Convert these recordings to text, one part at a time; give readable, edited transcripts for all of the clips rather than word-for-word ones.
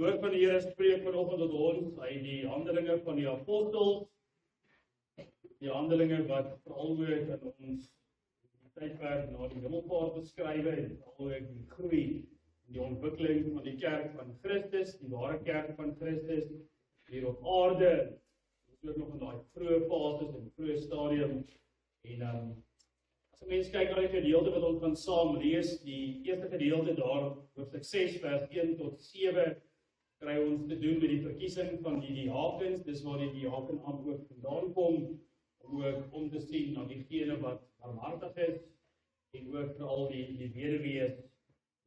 Woord van die Here spreek vanoggend tot ons uit die Handelinge van die Apostels, die Handelinge wat veral ook in ons tydperk na die Hemelvaart beskryf en veral ook die groei en die ontwikkeling van die kerk van Christus, die ware kerk van Christus hier op aarde. Ons is ook nog in daai vroeë fases en vroeë stadium en as 'n mens kyk na die gedeelte wat ons gaan saam lees, die eerste gedeelte daar, hoofstuk 6 vers 1 tot 7, kry ons te doen met die verkiesing van die diakens, dis waar die diakenambt ook vandaan kom, om te sien na diegene wat barmhartig is, en ook veral die weduwees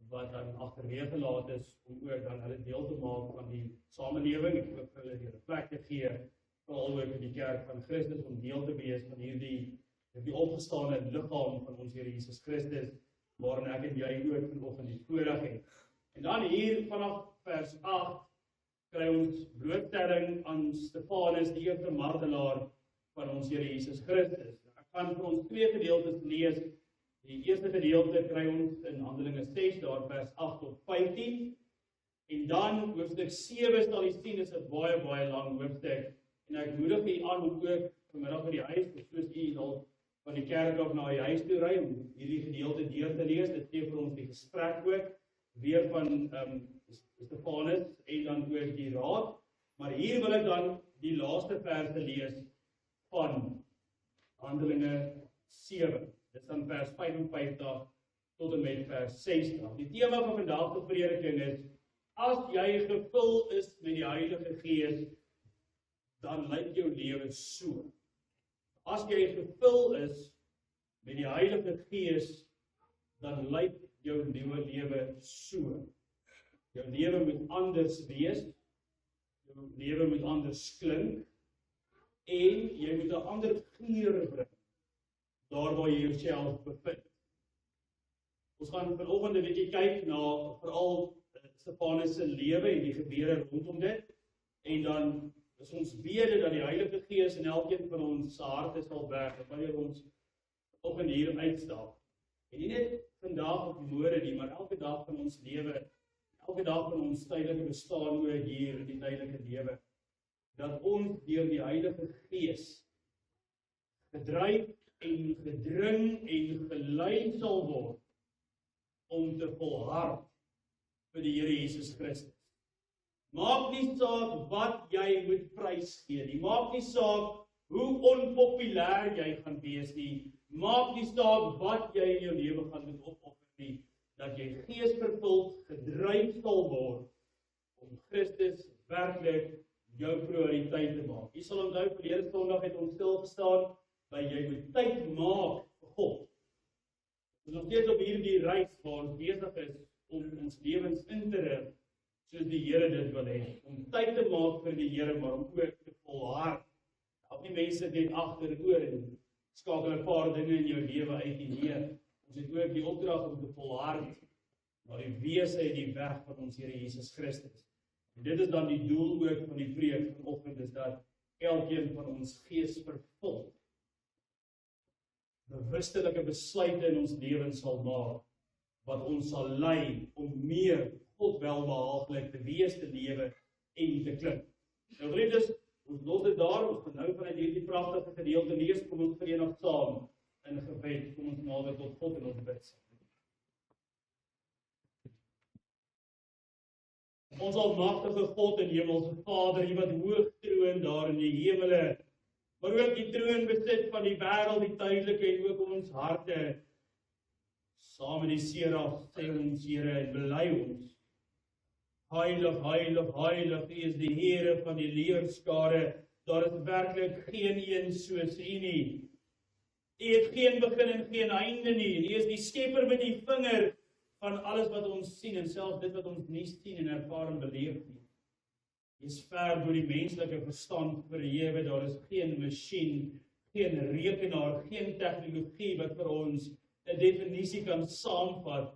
wat dan agterweë gelaat is, om ook dan hulle deel te maak van die samelewing, en ook vir hulle die plek te gee, veral ook in die kerk van Christus, om deel te wees van die opgestane liggaam van ons Here Jesus Christus, waarin ek en jy ook vanoggend die voorreg het. En dan hier vanaf vers 8 kry ons blootstelling aan Stefanus, die eerste martelaar van ons Here Jesus Christus. Ek gaan vir ons twee gedeeltes lees. Die eerste gedeelte kry ons in Handelinge 6, daar vers 8 tot 15. En dan hoofstuk 7 sal jy sien, is 'n baie, baie lang hoofstuk. En ek moedig u aan om ook vanmiddag by die huis, soos u al van die kerk af na die huis toe ry, om hierdie gedeelte deur te lees. Dit gee vir ons die gesprek ook, weer van Stefanus en dan ook die raad. Maar hier wil ek dan die laaste verse lees van Handelinge 7. Dit is dan vers 55 tot en met vers 60. Die tema van vandag se prediking is: as jy gevul is met die Heilige Gees, dan lyk jou lewe so. As jy gevul is met die Heilige Gees, dan lyk jou nuwe lewe so. Jou lewe moet anders wees, jou lewe moet anders klink, en jy moet 'n ander geur bring, daar waar jy jouself bevind. Ons gaan vanoggend 'n bietjie kyk na veral Stefanus se lewe en die gebeure rondom dit, en dan is ons bede dat die Heilige Gees in elkeen van ons se harte sal werk, wanneer ons vanoggend hier uitstap. En nie net vandag of môre nie, maar elke dag van ons lewe, elke dag van ons tydelike bestaan ook hier in die tydelike lewe, dat ons deur die Heilige Gees gedryf en gedring en gelei sal word om te volhard vir die Here Jesus Christus. Maak nie saak wat jy moet prys gee nie, maak nie saak hoe onpopulêr jy gaan wees nie, maak nie saak wat jy in jou lewe gaan moet opoffer nie, dat jy geesvervuld gedryf sal word om Christus werklik jou prioriteit te maak. Jy sal onthou, verlede Sondag het ons stil gestaan by jy moet tyd maak vir God. Ons is nog steeds op hierdie reis waar ons besig is om ons lewens in te rig soos die Here dit wil hê, om tyd te maak vir die Here, maar om ook te volhard. Al die mense net agteroor en skakel 'n paar dinge in jou lewe uit die nee. Ons het ook die opdrag om te volhard na die wese en die weg van ons Here Jesus Christus. En dit is dan die doel ook van die preek vanoggend, is dat elkeen van ons gees vervul bewustelike besluite in ons lewens sal maak, wat ons sal lei om meer God welbehaaglik te wees, te lewe en te klink. Nou geliefdes, ons los dit daar, ons gaan nou vanuit hierdie pragtige gedeelte lees, kom ons verenig saam in gebed, kom ons nader tot God en ons bid. Ons almagtige God en hemelse Vader, U wat hoog troon daar in die hemele, maar ook die troon besit van die wêreld, die tydelike en ook ons harte. Saam met die seraf sê ons Here en bely ons: Heilig, heilig, heilig, U is die Here van die leerskare. Daar is werklik geen een soos U nie. U het geen begin en geen einde nie. U is die skepper met die vinger van alles wat ons sien en selfs dit wat ons nie sien en ervaar en beleef nie. U is ver bo die menslike verstand verhewe. Daar is geen masjien, geen rekenaar, geen tegnologie wat vir ons 'n definisie kan saamvat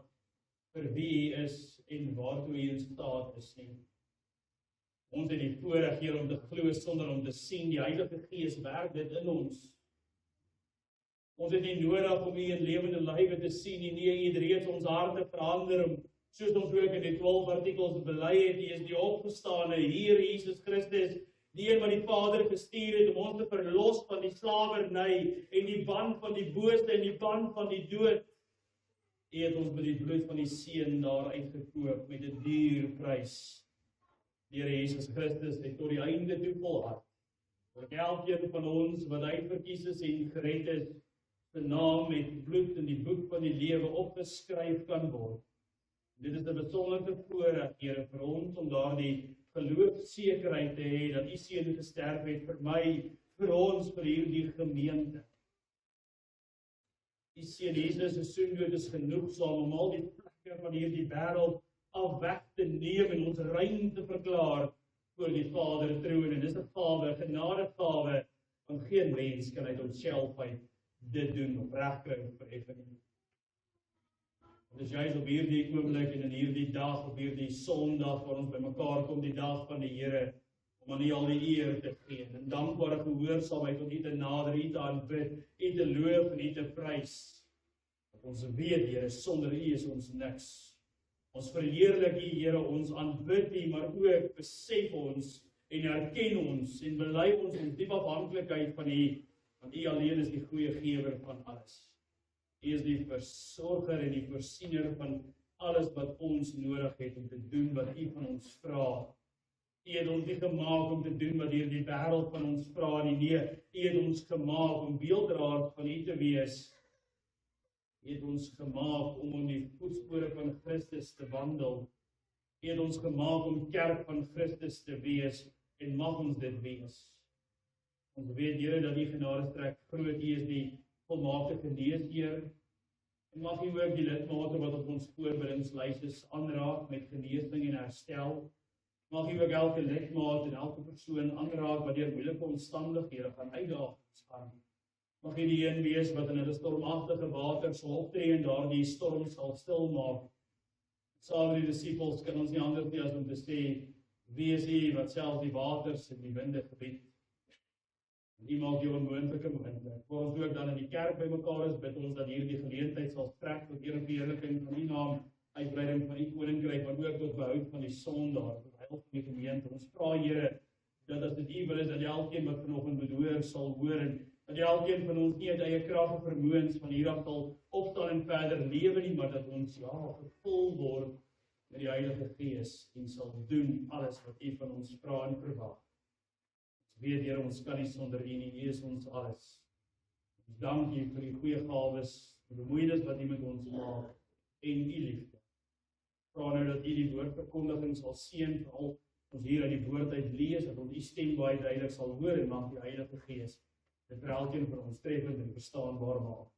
vir wie U is en waartoe U in staat is nie. Ons het die voorreg hier om te glo sonder om te sien. Die Heilige Gees werk dit in ons. Ons het nie nodig om U in lewende lywe te sien nie. Nee, U het reeds ons harte verander om soos ons ook in die 12 artikels bely het, hy is die opgestane Here Jesus Christus, die een wat die Vader gestuur het om ons te verlos van die slawerny en die band van die bose en die band van die dood. Hy het ons met die bloed van die Seun daar uitgekoop met 'n duur prys. Die Here Jesus Christus het tot die einde toe volhard. Dat elkeen van ons wat uitverkies is en gered is, se naam met bloed in die boek van die lewe opgeskryf kan word. Dit is 'n besondere voorreg, Here, vir ons om daardie geloofsekerheid te hê dat U Seun gesterf het vir my, vir ons, vir hierdie gemeente. U Seun Jesus se soendood is genoegsaam om al die vlekke van hierdie wêreld af weg te neem en ons rein te verklaar voor die Vader troon. En dis 'n gawe, genadegawe, want geen mens kan uit homself uit dit doen of regkry of verhef nie. Dis juist op hierdie oomblik en in hierdie dag, op hierdie Sondag, waar ons bymekaar kom, die dag van die Here, om aan U al die eer te gee, en dankbare gehoorsaamheid om U te nader, U te aanbid, U te loof en U te prys. Dat ons weet, Here, sonder U is ons niks. Ons verheerlik U, Here, ons aanbid U, maar ook besef ons en erken ons en bely ons diep afhanklikheid van U, want U alleen is die goeie gewer van alles. U is die versorger en die voorsiener van alles wat ons nodig het om te doen wat U van ons vra. U het ons nie gemaak om te doen wat hierdie wêreld van ons vra nie. Nee, U het ons gemaak om beelddraers van U te wees. U het ons gemaak om in die voetspore van Christus te wandel. U het ons gemaak om kerk van Christus te wees en mag ons dit wees. Ons weet, Here, dat U genadestrek groot, U is die volmaakte geneesheer. En mag U ook die lidmate wat op ons voorbereidingslys is aanraak met genesing en herstel. Mag U ook elke lidmaat en elke persoon aanraak wat deur moeilike omstandighede gaan uitdagings gaan. Mag U die een wees wat in hulle stormagtige water sal optree en daardie storm sal stilmaak. Saam met die disippels kan ons nie anders nie as om te sê, wie is U wat selfs die waters en die winde gebied. U maak die onmoontlike moontlik. Voor ons ook dan in die kerk bymekaar is, bid ons dat hierdie geleentheid sal strek tot eer en verheerliking van U naam, uitbreiding van U koninkryk, maar ook tot behoud van die sondaar, tot heil van die gemeente. Ons vra, Here, dat as dit U wil is, dat elkeen wat vanoggend behoor sal hoor en dat elkeen van ons nie uit eie krag en vermoëns van hier af sal opstaan en verder lewe nie, maar dat ons gevul word met die Heilige Gees en sal doen alles wat U van ons vra en verwag. Ons weet, Here, ons kan nie sonder U nie, U is ons alles. Ons dank U vir die goeie gawes, die bemoeienis wat U met ons maak en U liefde. Vra nou dat U die woordverkondiging sal seën, veral ons hier uit die woord uit lees, dat ons U stem baie duidelik sal hoor en mag die Heilige Gees dit vir elkeen van ons treffend en verstaanbaar maak.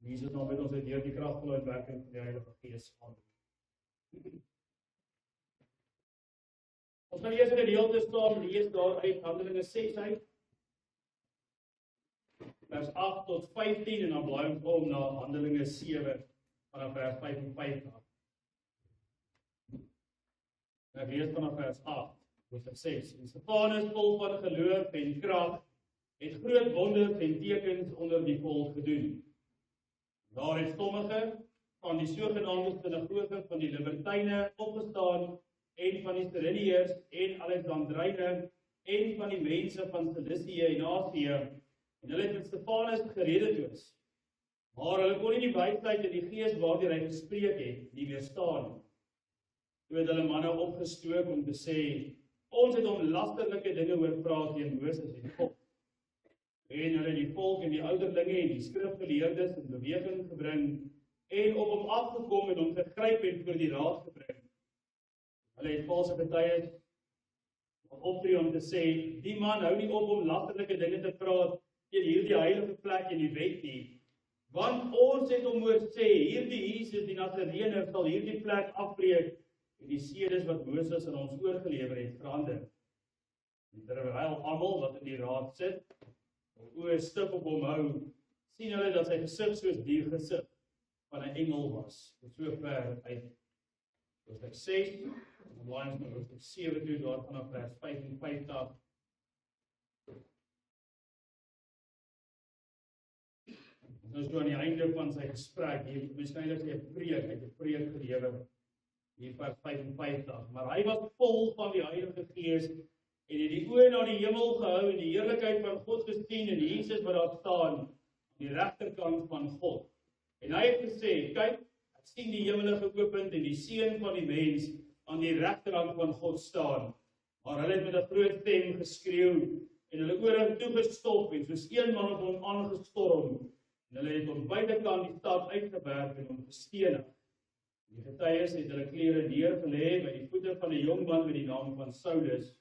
In Jesus naam bid ons uit deur die kragvolle werking van die Heilige Gees. Amen. Ons gaan eers in 'n gedeelte staan, lees daar uit Handelinge 6 uit, vers 8 tot 15, en dan blaai ons om na Handelinge 7, vanaf vers 55. Ek lees vanaf vers 8, hoofstuk 6. En Stefanus, vol van geloof en krag, het groot wonders en tekens onder die volk gedoen. Daar het sommige van die sogenaamde sinagoge van die Libertyne opgestaan, en van die Cyreniërs en Alexandryne, en van die mense van Cilicië en Asië, en hulle het met Stefanus geredetoos. Maar hulle kon nie die wysheid en die gees waardeur hy gespreek het, nie weerstaan nie. Toe het hulle manne opgestook om te sê, ons het hom lasterlike dinge hoor praat teen Moses en God. En hulle die volk en die ouderlinge en die skrifgeleerdes in beweging gebring, en op hom afgekom en hom gegryp en voor die raad gebring. Hulle het valse getuies optree om te sê, die man hou nie op om lasterlike dinge te praat teen hierdie heilige plek en die wet nie. Want ons het hom hoor sê, hierdie Jesus die Nasareëner sal hierdie plek afbreek en die sedes wat Moses aan ons oorgelewer het verander. En terwyl almal wat in die raad sit, oë stif op hom hou, sien hulle dat sy gesig soos die gesig van 'n engel was. Tot sover uit hoofstuk 6, en blaai ons na hoofstuk 7 toe, daar vanaf vers 55. Ons is so aan die einde van sy gesprek, hier waarskynlik sy 'n preek gelewer. hier vers 55, maar hy was vol van die Heilige Gees en het die oë na die hemel gehou en die heerlikheid van God gesien en Jesus wat daar staan aan die regterkant van God. En hy het gesê, kyk, ek sien die hemele geopend en die Seun van die mens aan die regterkant van God staan. Maar hulle het met 'n groot stem geskreeu en hulle ore toegestop en soos een man op hom aangestorm. En hulle het hom buitekant die stad uitgewerp en hom gestenig. Die getuies het hulle klere neergelê by die voete van 'n jong man met die naam van Saulus.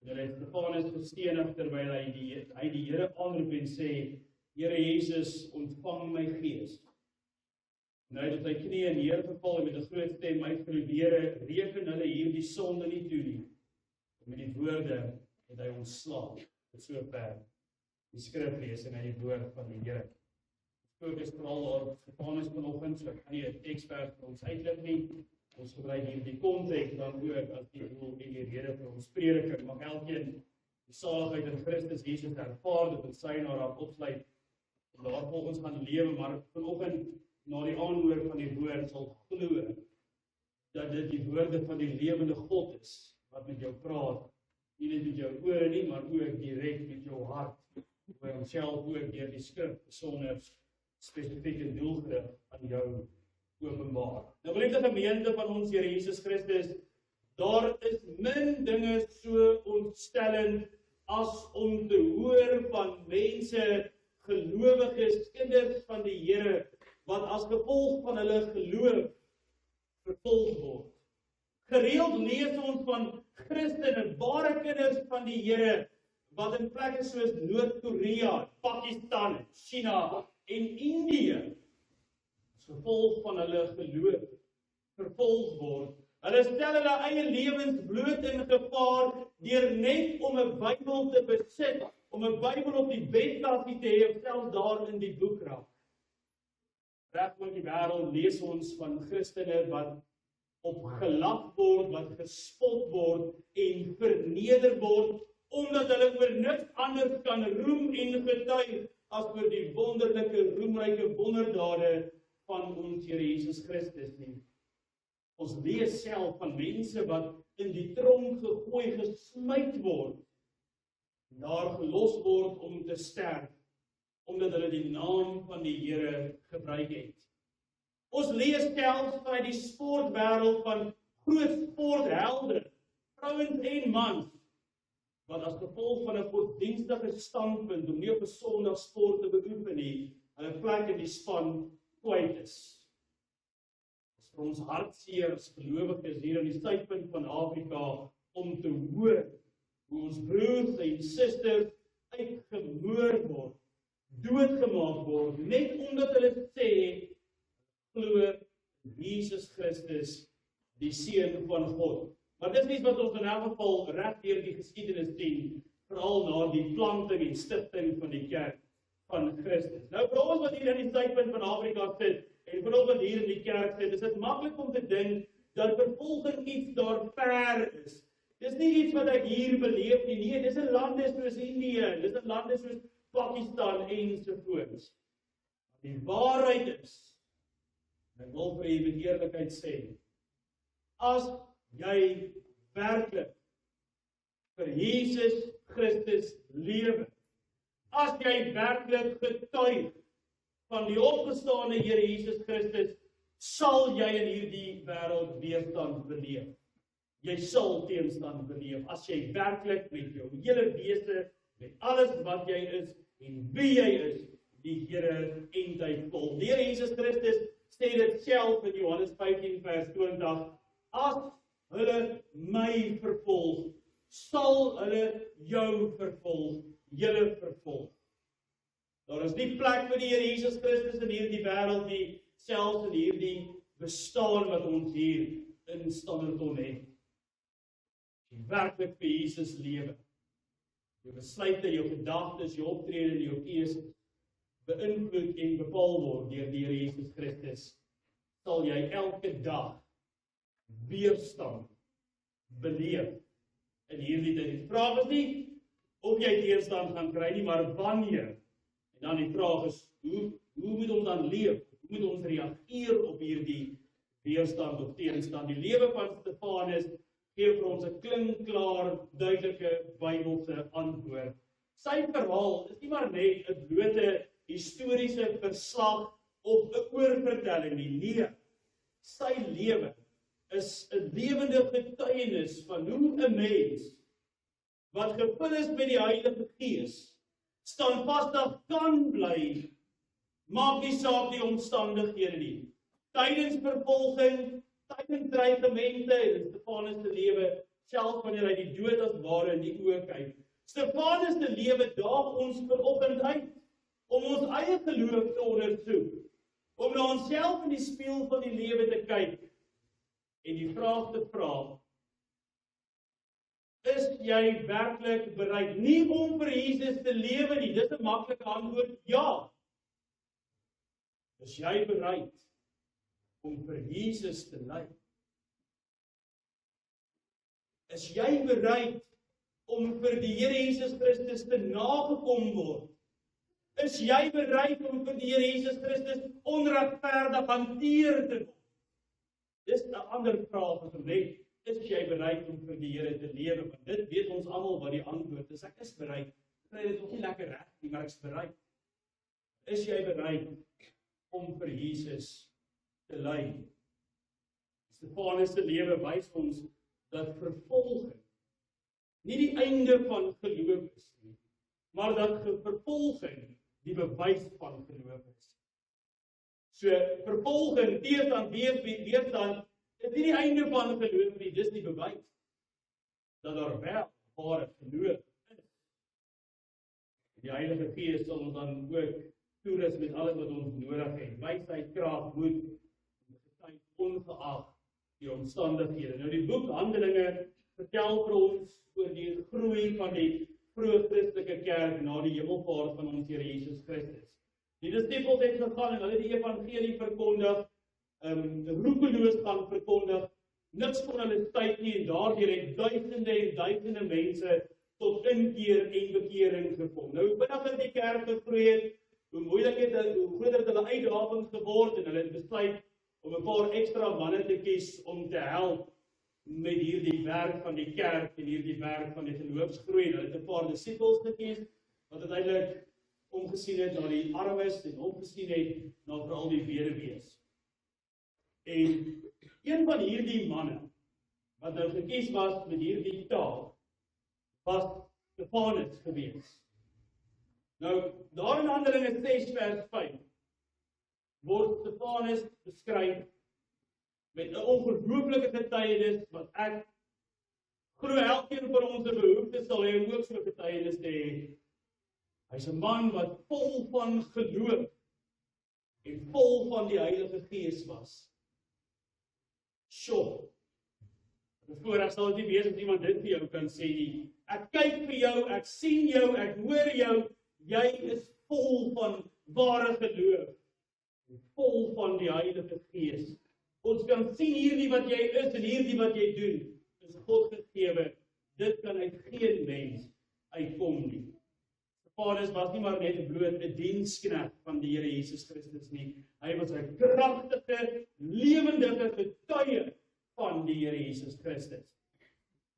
En hulle het Stefanus gestenig terwyl hy die Here aanroep en sê, Here Jesus, ontvang my gees. En hy het op sy knieë neergeval en met 'n groot stem uitgeroep, Here, reken hulle hierdie sonde nie toe nie. En met die woorde het hy ontslaan. Tot sover die skriflesing uit die woord van die Here. Fokus vooral op Stefanus vanoggend, so ek gaan nie 'n teksvers vir ons uitlig nie. Ons gebruik hier die konteks dan ook as die doel en die rede vir ons prediking. Mag elkeen die saligheid in Christus Jesus ervaar, dit in sy naam daar opsluit en daar volgens gaan lewe, maar vanoggend na die aanhoor van die woord sal glo dat dit die woorde van die lewende God is wat met jou praat. Nie net met jou ore nie, maar ook direk met jou hart. Oor homself ook deur die skrif besonder spesifiek en doelgerig aan jou openbaar. Nou geliefde gemeente van ons Here Jesus Christus, daar is min dinge so ontstellend as om te hoor van mense, gelowiges, kinders van die Here, wat as gevolg van hulle geloof vervolg word. Gereeld lees ons van Christene, ware kinders van die Here, wat in plekke soos Noord-Korea, Pakistan, China en Indië, as gevolg van hulle geloof, vervolg word. Hulle stel hulle eie lewens bloot in gevaar, deur net om 'n Bybel te besit, om 'n Bybel op die bedkassie te hê, of selfs daar in die boekrak. Reg oor die wêreld lees ons van Christene wat opgelag word, wat gespot word en verneder word, omdat hulle oor niks anders kan roem en getuig as oor die wonderlike, roemryke wonderdade van ons Here Jesus Christus nie. Ons lees self van mense wat in die tronk gegooi, gesmyt word, en daar gelos word om te sterf, omdat hulle die naam van die Here gebruik het. Ons lees selfs vanuit die sportwêreld van groot sporthelde, vrouens en mans, wat as gevolg van 'n godsdienstige standpunt om nie op 'n Sondag sport te beoefen nie, hulle plek in die span kwyt is. Dit is vir ons hartseer as gelowiges hier in die suidpunt van Afrika om te hoor hoe ons broers en susters uitgemoor word, doodgemaak word, net omdat hulle sê glo Jesus Christus, die Seun van God. Maar dit is iets wat ons in elk geval reg deur die geskiedenis sien, veral na die planting en stigting van die kerk van Christus. Nou vir ons wat hier in die suidpunt van Afrika sit, en vir ons wat hier in die kerk sit, is dit maklik om te dink dat vervolging iets daar ver is. Dis nie iets wat ek hier beleef nie, nee, dis in lande soos Indië, dis in lande soos Pakistan ensovoorts. Die waarheid is, en ek wil vir u met eerlikheid sê, as jy werklik vir Jesus Christus lewe, as jy werklik getuig van die opgestane Here Jesus Christus, sal jy in hierdie wêreld weerstand beleef. Jy sal teenstand beleef, as jy werklik met jou hele wese, met alles wat jy is, en wie jy is, die Here eintlik volg. Die Here Jesus Christus sê dit self in Johannes 15 vers 20, as hulle my vervolg, sal hulle jou vervolg, julle vervolg. Daar is nie plek vir die Here Jesus Christus in hierdie wêreld nie, selfs in hierdie bestaan wat ons hier in Standerton het. Jy werklik vir Jesus lewe. Jou besluite, jou gedagtes, jou optrede en jou keuses beïnvloed en bepaal word deur die Here Jesus Christus, sal jy elke dag weerstand beleef in hierdie tyd. Die vraag is nie of jy teerstand gaan kry nie, maar wanneer. En dan die vraag is, hoe moet ons dan leef? Hoe moet ons reageer op hierdie weerstand of teenstand. Die lewe van Stefanus gee vir ons 'n klinkklaar, duidelike Bybelse antwoord. Sy verhaal is nie maar net 'n blote historiese verslag of 'n oorvertelling nie. Nee, sy lewe is 'n lewende getuienis van hoe 'n mens wat gevul is met die Heilige Gees standvastig kan bly, maak nie saak die omstandighede nie. Tydens vervolging, tydens dreigemente, en Stefanus se lewe, selfs wanneer hy die dood as ware in die oë kyk. Stefanus se lewe daag ons vanoggend uit, om ons eie geloof te ondersoek, om na onsself in die spieël van die lewe te kyk, en die vraag te vra, is jy werklik bereid, nie om vir Jesus te lewe nie, dis 'n maklike antwoord, ja. Is jy bereid om vir Jesus te ly? Is jy bereid om vir die Here Jesus Christus te nagekom word? Is jy bereid om vir die Here Jesus Christus onregverdig hanteer te word? Dis 'n ander vraag as om net, is jy bereid om vir die Here te lewe? Want dit weet ons almal wat die antwoord is. Ek is bereid. Dit is nog nie lekker reg nie, maar ek is bereid. Is jy bereid om vir Jesus te ly? Stefanus se lewe wys ons dat vervolging nie die einde van geloof is nie, maar dat vervolging die bewys van geloof is. So vervolging, teestand, weerstand is nie die einde van geloof nie, dis die bewys dat daar wel ware geloof is. Die Heilige Gees sal ons dan ook toerus met alles wat ons nodig het. Wysheid, krag, moed, getuig ongeag die omstandighede. Nou die boek Handelinge vertel vir ons oor die groei van die vroeë Christelike kerk na die hemelvaart van ons Here Jesus Christus. Die disippels het gegaan en hulle die evangelie verkondig, roekeloos gaan verkondig, niks kon hulle tyd nie en daardeur het duisende en duisende mense tot inkeer en bekering gekom. Nou, hoe vinniger die kerk gegroei het, hoe moeilik hoe groter hulle uitdagings geword en hulle het besluit om 'n paar ekstra manne te kies om te help met hierdie werk van die kerk en hierdie werk van die geloofsgroei. Hulle het 'n paar disippels gekies wat uiteindelik omgesien het na die armes en omgesien het na veral die weduwees. En een van hierdie manne wat nou gekies was met hierdie taak was Stefanus gewees. Nou, daar in Handelinge 6 vers 5 word Stefanus beskryf met 'n ongelooflike getuienis wat ek glo elkeen van ons 'n behoefte sal hê om ook so 'n getuienis te hê. Hy's 'n man wat vol van geloof en vol van die Heilige Gees was. Sjoe. Voordat sal dit nie wees as iemand dit vir jou kan sê nie. Ek kyk vir jou, ek sien jou, ek hoor jou, jy is vol van ware geloof. Vol van die Heilige Gees. Ons kan sien hierdie wat jy is en hierdie wat jy doen, is God gegewe. Dit kan uit geen mens uitkom nie. Stefanus was nie maar net bloot 'n diensknegt van die Here Jesus Christus nie. Hy was 'n kragtige, lewendige getuie van die Here Jesus Christus.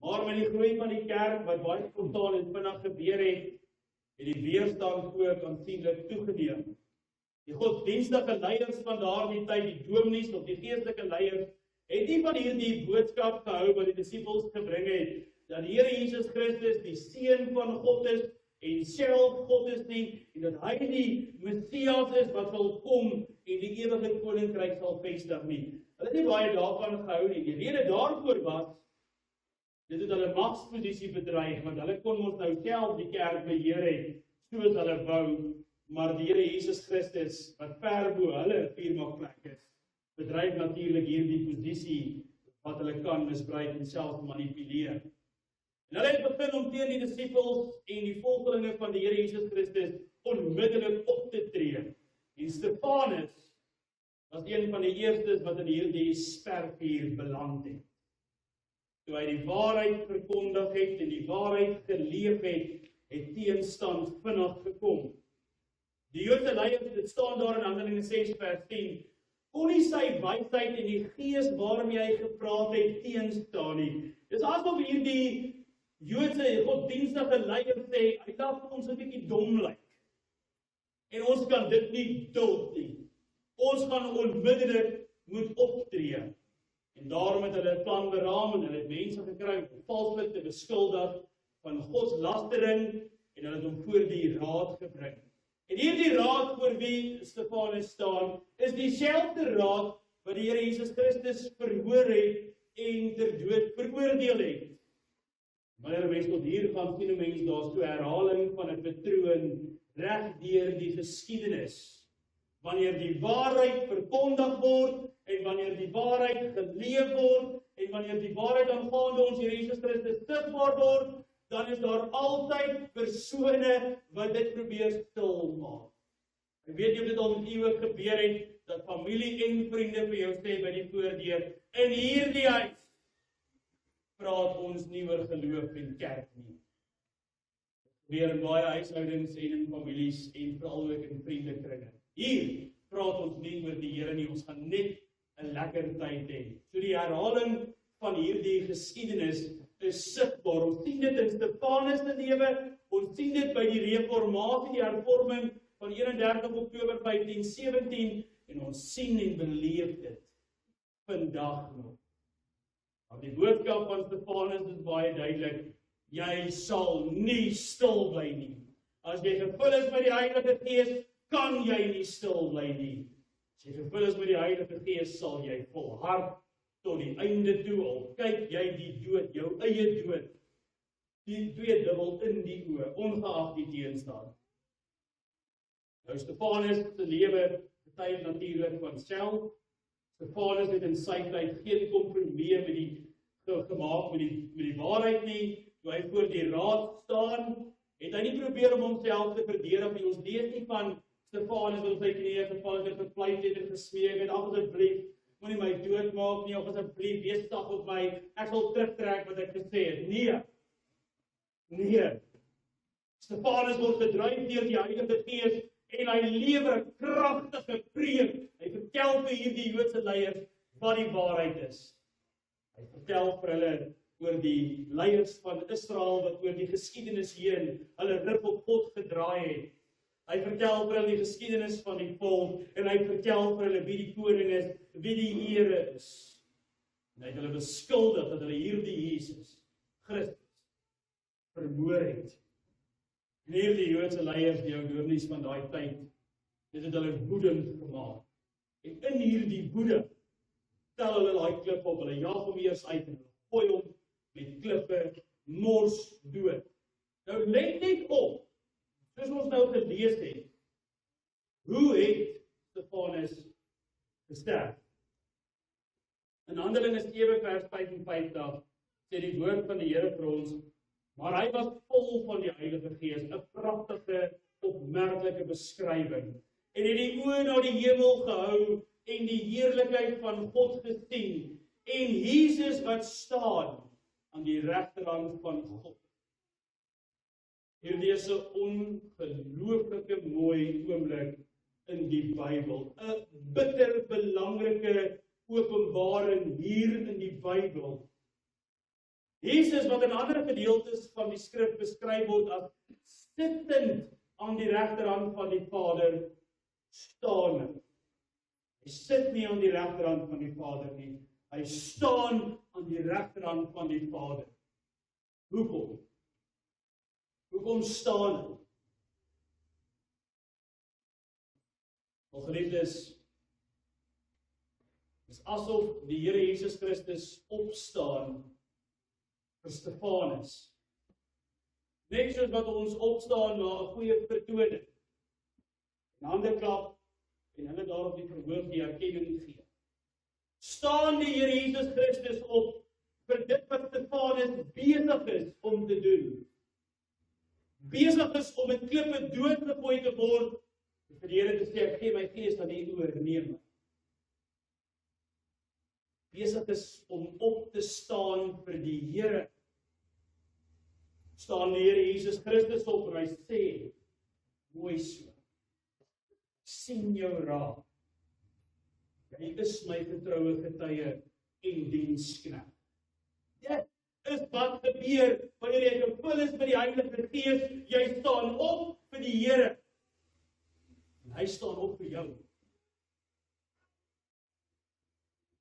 Maar met die groei van die kerk wat baie spontaan en vinnig gebeur het die weerstand ook aansienlik toegeneem. Die godsdienstige leiers van daardie tyd, die dominees of die geestelike leiers, het nie van hierdie boodskap gehou wat die disippels gebring het, dat die Here Jesus Christus die Seun van God is en self God is nie, en dat hy die Messias is wat sal kom en die ewige koninkryk sal vestig nie. Hulle het nie baie daarvan gehou nie. Die rede daarvoor was, dit het hulle magsposisie bedreig, want hulle kon ons nou self die kerk beheer het, soos hulle wou, maar die Here Jesus Christus, wat ver bo hulle vuurmaakplek is, bedryf natuurlik hierdie posisie, wat hulle kan misbruik en self manipuleer. En hulle het begin om teen die disippels en die volgelinge van die Here Jesus Christus onmiddellik op te tree. En Stefanus was een van die eerstes wat in hierdie spervuur beland het. Toe hy die waarheid verkondig het en die waarheid geleef het teenstand vinnig gekom. Die Joodse leiers, dit staan daar in Handelinge 6 vers 10, kon nie sy wysheid en die gees waarmee hy gepraat het teenstaan nie. Dis asof hierdie Joodse godsdienstige leier sê, hy laat ons 'n bietjie dom lyk. En ons kan dit nie duld nie. Ons gaan onmiddellik moet optree. En daarom het hulle 'n plan beraam en hulle het mense gekry om valslik te beskuldig van godslastering en hulle het hom voor die raad gebring. En hierdie raad voor wie Stefanus staan, is dieselfde raad wat die Here Jesus Christus verhoor het en ter dood veroordeel het. Wanneer 'n mens tot hier gaan, sien 'n mens daar's so 'n herhaling van 'n patroon reg deur die geskiedenis. Wanneer die waarheid verkondig word en wanneer die waarheid geleef word en wanneer die waarheid aangaande ons Here Jesus Christus sigbaar word, dan is daar altyd persone wat dit probeer stil maak. Ek weet jy of dit al met eeuwig gebeur het, dat familie en vriende vir jou sê by die voordeur, in hierdie huis praat ons nie oor geloof en kerk nie. Weer in baie huishoudings en in families en veral ook in vriendekringe. Hier praat ons nie oor die Here nie, ons gaan net 'n lekker tyd hê. So die herhaling van hierdie geskiedenis is sigbaar. Ons sien dit in Stefanus se lewe, ons sien dit by die reformatie, die hervorming van 31 Oktober 1517 en ons sien en beleef dit vandag nog. Maar die boodskap van Stefanus is baie duidelik. Jy sal nie stil bly nie. As jy gevul is met die Heilige Gees, kan jy nie stil bly nie. As jy gevul is met die Heilige Gees, sal jy volhard tot die einde toe, al kyk jy die dood, jou eie dood, die twee dubbel in die oë, ongeag die teenstaan. Nou Stefanus se lewe getuig natuurlik van self. Stefanus het in sy tyd geen kompromie met die gemaak met die waarheid nie. Toe hy voor die raad staan, het hy nie probeer om homself te verdedig nie. Ons lees nie van Stefanus wat op sy knieë geval het, gepleit het en gesmeek het, asseblief, moenie my doodmaak nie, of asseblief, wees sag op my, ek sal terugtrek wat ek gesê het. Nee. Stefanus word gedryf deur die Heilige Gees en hy lewer 'n kragtige preek. Hy vertel vir hierdie Joodse leiers wat die waarheid is. Hy vertel vir hulle oor die leiers van Israel wat oor die geskiedenis heen hulle rug op God gedraai het. Hy vertel vir hulle die geskiedenis van die volk en hy vertel vir hulle wie die koning is, wie die Here is. En hy het hulle beskuldig dat hulle hierdie Jesus Christus vermoor het. En hierdie Joodse leiers, die ouderlies van daai tyd, dit het hulle woedend gemaak. En in hierdie woede tel hulle daai klip op, hulle jaag hom eers uit en hulle gooi hom met klippe mors dood. Nou let net op, soos ons nou gelees het, hoe het Stefanus gesterf? In Handelinge 7 vers 55 sê die woord van die Here vir ons, maar hy was vol van die Heilige Gees, 'n pragtige, opmerklike beskrywing, en het die oë na die hemel gehou en die heerlikheid van God gesien, en Jesus wat staan aan die regterhand van God. Hierdie is 'n ongelooflike mooi oomblik in die Bybel, 'n bitter belangrike openbaring hier in die Bybel. Jesus wat in ander gedeeltes van die skrif beskryf word as sittend aan die regterhand van die Vader, staan. Hy sit nie aan die regterhand van die Vader nie. Hy staan aan die regterhand van die Vader. Hoekom? Hoekom staan hy? Al geliefdes, is asof die Here Jesus Christus opstaan vir Stefanus. Net soos wat ons opstaan na 'n goeie vertoning. En hande klap en hulle daar op die verhoog die erkenning gee. Staan die Here Jesus Christus op vir dit wat Stefanus besig is om te doen. Besig is om met klippe doodgegooi te word, vir die Here te sê, ek gee my gees aan U oorneem. Besig is om op te staan vir die Here. Staan die Here Jesus Christus op en hy sê, mooi so, sien jou raak. Jy is my getroue getuie en diensknegt. Dit is wat gebeur wanneer jy gevul is met die Heilige Gees. Jy staan op vir die Here. En hy staan op vir jou.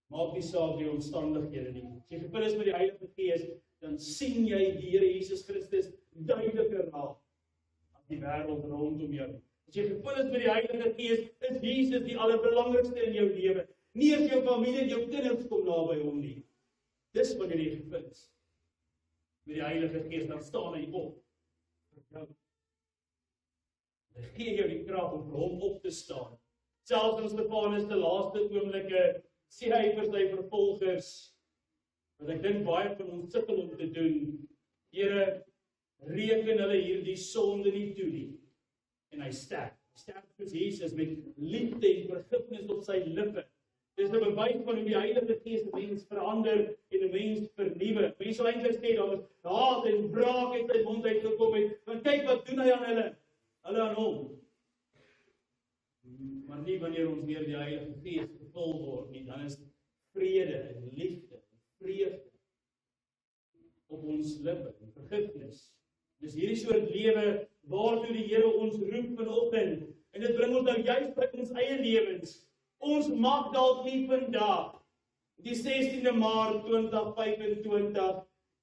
Maak nie saak die omstandighede nie. As jy gevul is met die Heilige Gees, dan sien jy die Here Jesus Christus duideliker raak as die wêreld rondom jou. As jy gevul is met die Heilige Gees, is Jesus die allerbelangrikste in jou lewe. Nie as jou familie en jou kinders kom naby hom nie. Dis wanneer jy gevul is met die Heilige Gees, dan staan hy op vir jou. Hy gee jou die krag om vir hom op te staan. Selfs in Stefanus se laaste oomblikke sê hy vir sy vervolgers, wat ek dink baie van ons sukkel om te doen, Here, reken hulle hierdie sonde nie toe nie. En hy sterf. Hy sterf soos Jesus met liefde en vergifnis op sy lippe. Dis 'n bewys van hoe die Heilige Gees 'n mens verander en 'n mens vernuwe. Mense sou eintlik sê daar was haat en wraak uit sy mond uitgekom het. Want kyk wat doen hy aan hulle. Hulle aan hom. Maar nie wanneer ons deur die Heilige Gees gevul word nie, dan is vrede en liefde en vreugde op ons lippe en vergifnis. Dis hierdie soort lewe waartoe die Here ons roep vanoggend. En dit bring ons nou juist by ons eie lewens. Ons mag dalk nie vandag, die 16de Maart 2025,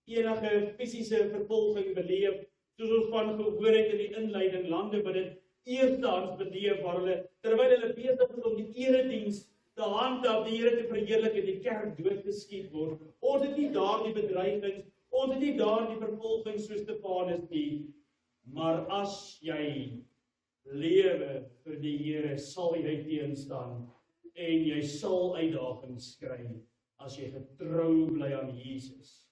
enige fisiese vervolging beleef, soos ons van gehoor het in die inleiding lande wat dit eerstehands beleef waar hulle, terwyl hulle besig is om die erediens te handhaaf, die Here te verheerlik en die kerk doodgeskiet word. Ons het nie daardie bedreigings, ons het nie daardie vervolging soos Stefanus nie. Maar as jy lewe vir die Here, sal jy teenstaan en jy sal uitdagings kry as jy getrou bly aan Jesus.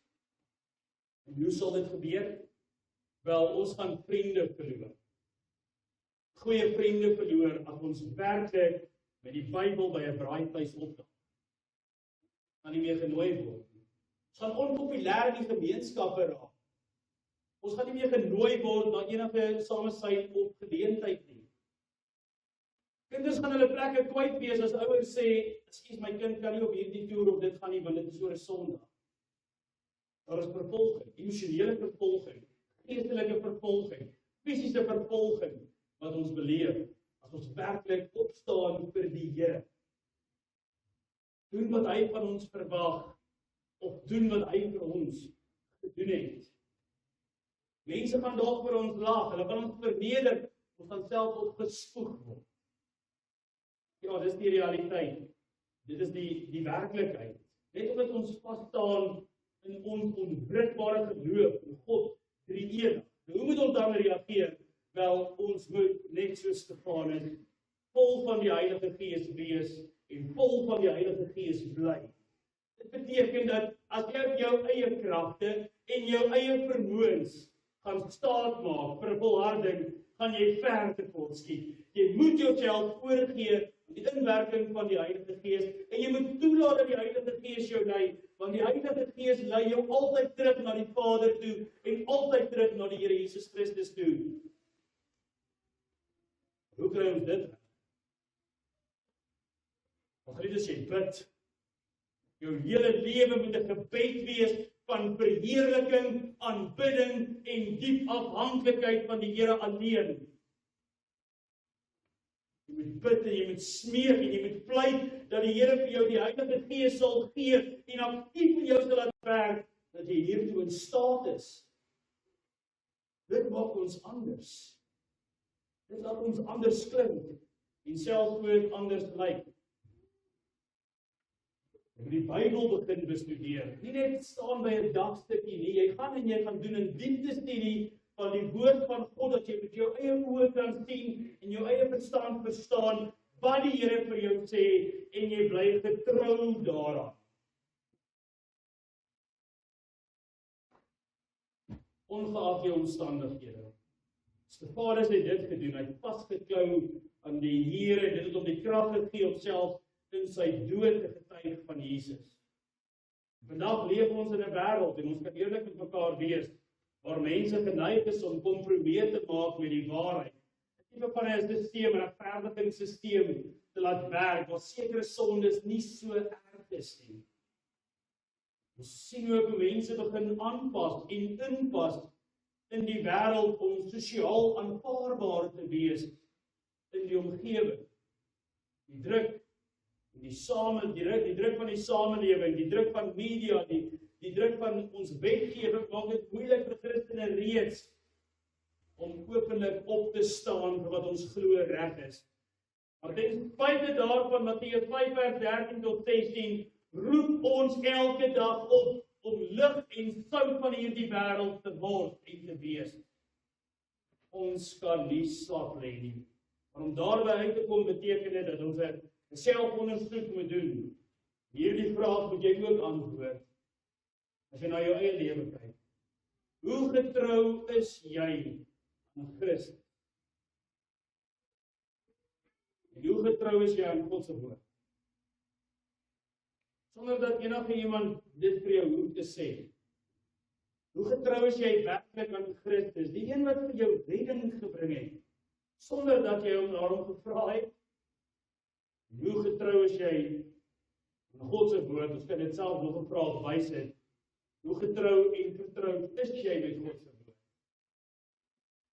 En hoe sal dit gebeur? Wel, ons gaan vriende verloor. Goeie vriende verloor as ons werklik met die Bybel by 'n braaivleis opdaag. Gaan nie meer genooi word. Ons gaan onpopulêr in die gemeenskappe raak. Ons gaan nie meer genooi word na enige samesyn of geleentheid nie. Kinders gaan hulle plekke kwyt wees as ouers sê, "Ekskuus, my kind kan nie op hierdie toer of dit gaan nie, want dit is oor 'n Sondag." Daar is vervolging, emosionele vervolging, geestelike vervolging, fisiese vervolging wat ons beleef as ons werklik opstaan vir die Here. Doen wat hy van ons verwag of doen wat hy vir ons gedoen het. Mense gaan dalk vir ons lag, hulle gaan ons verneder, ons gaan self opgespoeg word. Ja, dis die realiteit. Dit is die werklikheid. Net omdat ons vas staan in ons onwrikbare geloof in God drie-enig. Hoe moet ons dan reageer? Wel, ons moet net soos Stefanus vol van die Heilige Gees wees en vol van die Heilige Gees bly. Dit beteken dat as jy op jou eie kragte en jou eie vermoëns gaan staat maak vir 'n volharding, gaan jy ver te kort skiet. Jy moet jouself oorgee aan die inwerking van die Heilige Gees en jy moet toelaat dat die Heilige Gees jou lei, want die Heilige Gees lei jou altyd terug na die Vader toe en altyd terug na die Here Jesus Christus toe. Hoe kry ons dit? Ons gaan dit sê, bid. Jou hele lewe moet 'n gebed wees van verheerliking, aanbidding en diep afhanklikheid van die Here alleen. Jy moet bid en jy moet smeek en jy moet pleit dat die Here vir jou die Heilige Gees sal gee en aktief in jou sal laat werk dat jy hiertoe in staat is. Dit maak ons anders. Dit laat ons anders klink en selfs ook anders lyk. Jy moet die Bybel begin bestudeer. Nie net staan by 'n dagstukkie nie. Jy gaan en jy gaan doen 'n diepte-studie van die woord van God, dat jy met jou eie oë kan sien en jou eie verstand verstaan wat die Here vir jou sê en jy bly getrou daaraan. Ongeag jou omstandighede. Stefanus het dit gedoen. Hy het vasgeklou aan die Here en dit het hom die krag gegee om self in sy dood te getuig van Jesus. Vandag leef ons in 'n wêreld en ons kan eerlik met mekaar wees waar mense geneig is om kompromie te maak met die waarheid. tipe van 'n stelsel, 'n regverdigingsstelsel te laat werk, waar sekere sondes nie so erg is nie. Ons sien hoe mense begin aanpas en inpas in die wêreld om sosiaal aanvaarbaar te wees in die omgewing. Die druk die druk van die samelewing, die druk van media, die druk van ons wetgewing maak dit moeilik vir Christene reeds om openlik op te staan vir wat ons glo reg is. Maar ten spyte daarvan, Matteus 5 vers 13 tot 16, roep ons elke dag op om lig en sout van hierdie wêreld te word en te wees. Ons kan nie slap lê nie. Maar om daarby uit te kom beteken dit dat ons 'n selfondersoek moet doen. Hierdie vraag moet jy ook antwoord. As jy na jou eie lewe kyk. Hoe getrou is jy aan Christus? En hoe getrou is jy aan God se woord? Sonder dat enige iemand dit vir jou hoef te sê. Hoe getrou is jy werklik aan Christus, die een wat vir jou redding gebring het, sonder dat jy hom daarom gevra het? Hoe getrou is jy aan God se woord? Ons kan dit self nog 'n vraag wys het. Hoe getrou en vertroud is jy met God se woord?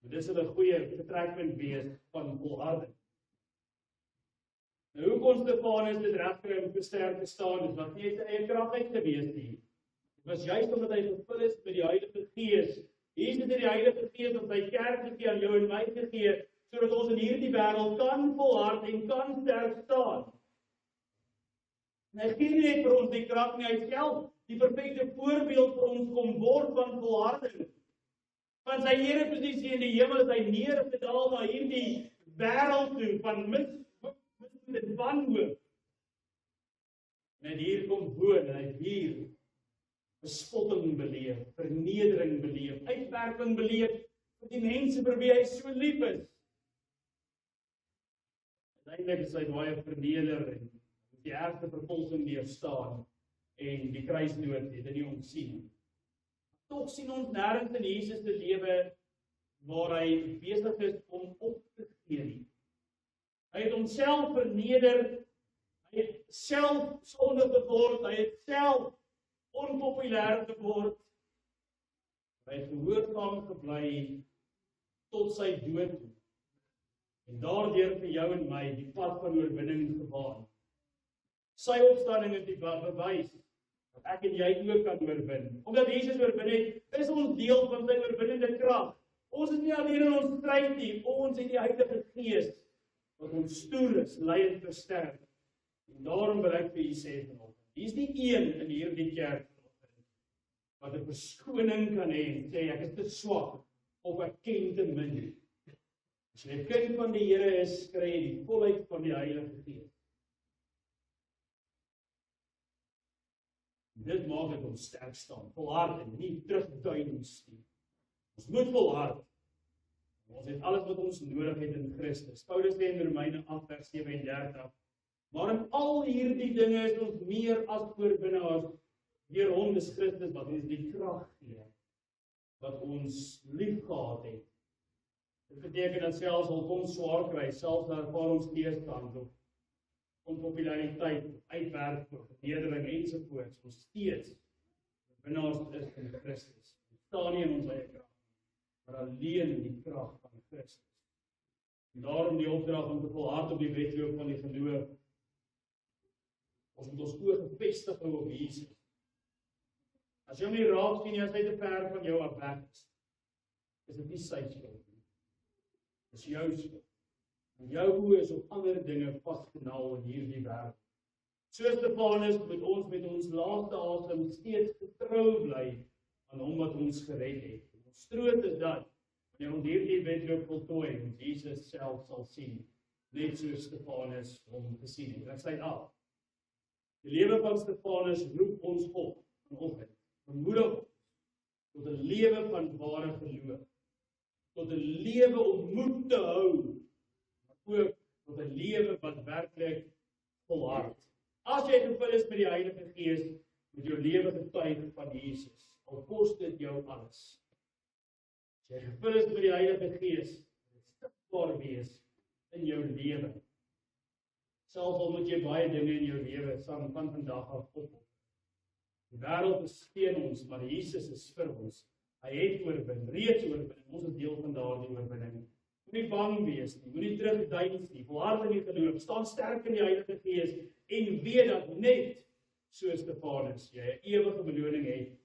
Dit sal 'n goeie vertrekpunt wees van volharding. Nou, hoe kon Stefanus dit regkry om sterk te staan? Dit was nie sy eie krag uit gewees nie. Dit was juist omdat hy vervul is met die Heilige Gees. Jesus het die Heilige Gees om sy kerk te gee aan jou en my te gee, sodat ons in hierdie wêreld kan volhard en kan sterk staan. En hy gee nie net vir ons die krag nie, hy self die perfekte voorbeeld vir ons kom word van volharding. Van sy ereposisie in die hemel is hy neergedaal na hierdie wêreld toe van met wanhoop. En hier kom woon en hy hier bespotting beleef, vernedering beleef, uitwerking beleef vir die mense vir wie hy so lief is. Uiteindelik is hy baie verneder en die ergste vervolging deurstaan en die kruisdood het hy nie ontsien. Tog sien ons nêrens in Jesus se lewe waar hy besig is om op te gee nie. Hy het homself verneder, hy het self sonde geword, hy het self onpopulêr geword. Hy het gehoorsaam gebly tot sy dood toe. En daardeur vir jou en my die pad van oorwinning gebaan. Sy opstanding is die bewys dat ek en jy ook kan oorwin. Omdat Jesus oorwin het, is ons deel van sy oorwinnende krag. Ons is nie alleen in ons stryd nie, ons het die Heilige Gees wat ons stoer is, lei en versterk. En daarom wil ek vir u sê vanoggend, hier is die een in hierdie kerk wat 'n verskoning kan hê en sê ek is te swak of ek ken te min. As jy 'n kind van die Here is, kry jy die volheid van die Heilige Gees. Dit maak dit ons sterk staan, volhard en nie terugduins nie. Ons moet volhard. Ons het alles wat ons nodig het in Christus. Paulus sê in Romeine 8 vers 37, maar in al hierdie dinge is ons meer as oorwinnaars deur hom, dis Christus wat ons die krag gee, wat ons liefgehad het. Dit beteken dat selfs al kom swaar kry, selfs na ervaar ons teëstand of onpopulariteit, uitwerking, vernedering ensovoorts, ons steeds oorwinnaars is in Christus. Ons staan nie in ons eie krag, maar alleen in die krag van Christus. En daarom die opdrag om te volhard op die wedloop van die geloof. Ons moet ons oë gefestig hou op Jesus. As jy hom nie raak sien nie, as hy te ver van jou af weg is dit nie sy skuld nie. Dis jou skuld. En jou oë is op ander dinge vasgenaal in hierdie wêreld. Soos Stefanus moet ons met ons laaste asem steeds getrou bly aan hom wat ons gered het. Ons troos is dat wanneer ons hierdie wedloop voltooi, ons Jesus self sal sien, net soos Stefanus hom gesien het. Ek sluit af. Die lewe van Stefanus roep ons op vanoggend, bemoedig ons tot 'n lewe van ware geloof, tot 'n lewe om moed te hou, maar ook tot 'n lewe wat werklik volhard. As jy gevul is met die Heilige Gees, moet jou lewe getuig van Jesus, al kos dit jou alles. As jy gevul is met die Heilige Gees, beskikbaar wees in jou lewe. Selfs al moet jy baie dinge in jou lewe van vandag af opoffer. Die wêreld is teen ons, maar Jesus is vir ons. Hy het oorwin, reeds oorwin, ons is deel van daardie oorwinning. Moenie bang wees nie, moenie terugduins nie, volhard in die geloof, staan sterk in die Heilige Gees en weet dat net so Stefanus jy 'n ewige beloning het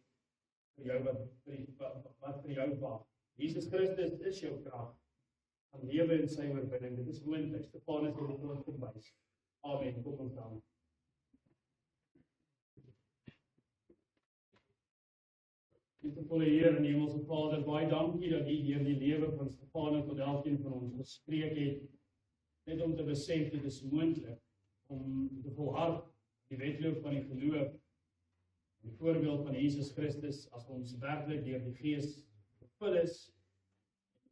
vir jou wat vir jou wag. Jesus Christus is jou krag van lewe en sy oorwinning. Dit is moontlik. Stefanus het dit ons gewys. Amen. Kom ons dan. Liefdevolle Heer en Hemelse Vader, baie dankie dat U deur die lewe van Stefanus tot elkeen van ons gespreek het, net om te besef dit is moontlik om te volhard die wedloop van die geloof, die voorbeeld van Jesus Christus, as ons werklik deur die Gees gevul is,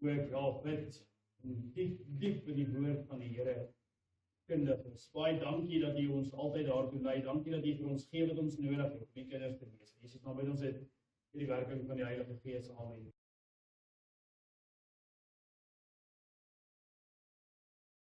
ook bid, en diep in die woord van die Here kundig is. Baie dankie dat U ons altyd daartoe lei, dankie dat U vir ons gee wat ons nodig het, om die kinders te wees. Jesus, nou bid ons dit, die werking van die Heilige Gees. Amen.